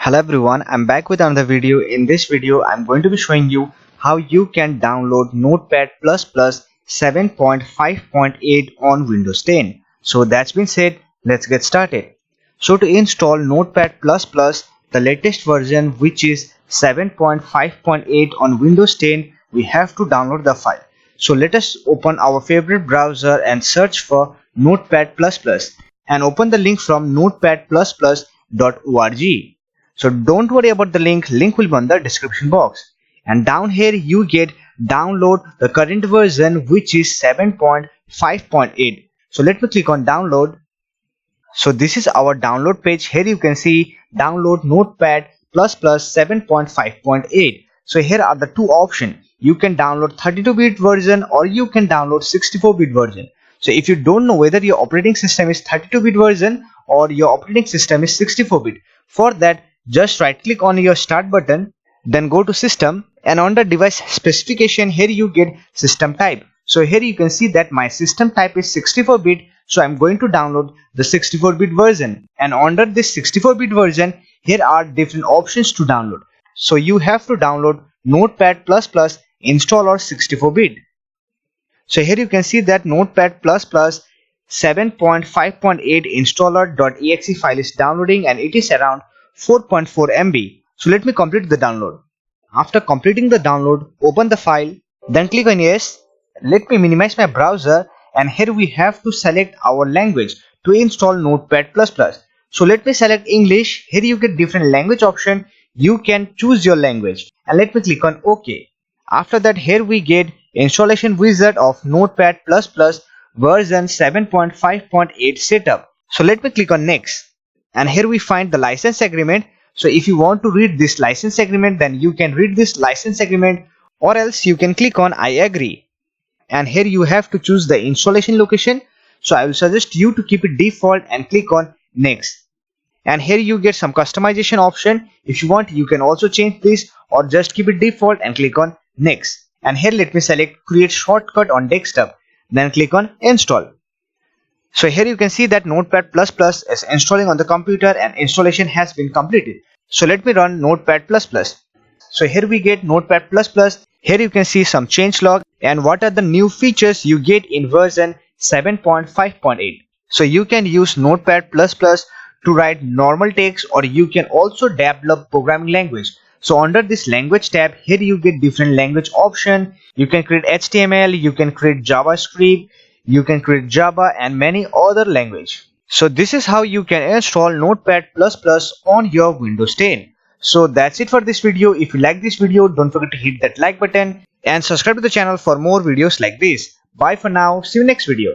Hello everyone, I'm back with another video. In this video, I'm going to be showing you how you can download Notepad++ 7.5.8 on Windows 10. So that's been said, let's get started. So to install Notepad++, the latest version which is 7.5.8 on Windows 10, we have to download the file. So let us open our favorite browser and search for Notepad++ and open the link from notepad++.org. So don't worry about the link will be on the description box. And down here you get download the current version which is 7.5.8. So let me click on download. So this is our download page. Here you can see download Notepad++ 7.5.8. So here are the two options. You can download 32-bit version or you can download 64-bit version. So if you don't know whether your operating system is 32-bit version or your operating system is 64-bit, for that just right click on your start button, then go to system, and on the device specification here you get system type. So here you can see that my system type is 64-bit, so I'm going to download the 64-bit version. And under this 64-bit version, here are different options to download. So you have to download Notepad++ installer 64-bit. So here you can see that Notepad++ 7.5.8 installer.exe file is downloading and it is around 4.4 MB. So let me complete the download. After completing the download, open the file, then click on yes. Let me minimize my browser, and here we have to select our language to install Notepad++. So let me select English. Here you get different language option. You can choose your language, and let me click on OK. After that, here we get installation wizard of Notepad++ version 7.5.8 setup. So let me click on next, and here we find the license agreement. So if you want to read this license agreement, then you can read this license agreement, or else you can click on I agree. And here you have to choose the installation location. So I will suggest you to keep it default and click on next. And here you get some customization option. If you want, you can also change this or just keep it default and click on next. And here let me select create shortcut on desktop, then click on install. So here you can see that Notepad++ is installing on the computer and installation has been completed. So let me run Notepad++. So here we get Notepad++. Here you can see some changelog and what are the new features you get in version 7.5.8. So you can use Notepad++ to write normal text, or you can also develop programming language. So under this language tab, here you get different language option. You can create HTML, you can create JavaScript, you can create Java and many other language. So this is how you can install Notepad++ on your Windows 10. So that's it for this video. If you like this video, don't forget to hit that like button and subscribe to the channel for more videos like this. Bye for now. See you next video.